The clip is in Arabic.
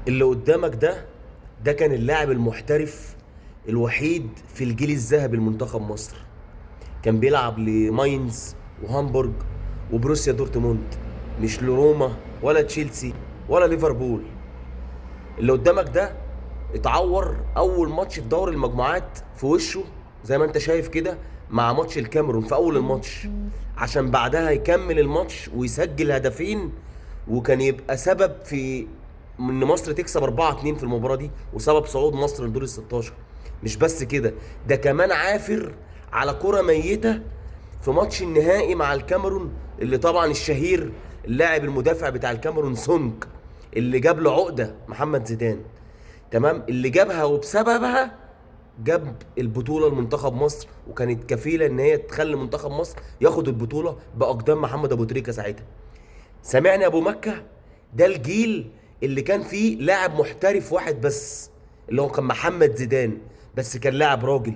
اللي قدامك ده كان اللاعب المحترف الوحيد في الجيل الذهبي لمنتخب مصر. كان بيلعب لماينز وهامبورج وبروسيا دورتموند، مش لروما ولا تشيلسي ولا ليفربول. اللي قدامك ده اتعور اول ماتش في دوري المجموعات في وشه، زي ما انت شايف كده، مع ماتش الكاميرون في اول الماتش، عشان بعدها يكمل الماتش ويسجل هدفين، وكان يبقى سبب في ان مصر تكسب 4-2 في المباراة دي، وسبب صعود مصر لدور ال 16. مش بس كده، ده كمان عافر على كرة ميتة في ماتش النهائي مع الكاميرون، اللي طبعا الشهير اللاعب المدافع بتاع الكاميرون سونج اللي جاب له عقدة محمد زيدان، تمام، اللي جابها وبسببها جاب البطولة لمنتخب مصر، وكانت كفيلة ان هي تخلي منتخب مصر ياخد البطولة بأقدام محمد ابو تريكة ساعتها. سامعني يا ابو مكة؟ ده الجيل اللي كان فيه لاعب محترف واحد بس، اللي هو كان محمد زيدان، بس كان لاعب راجل.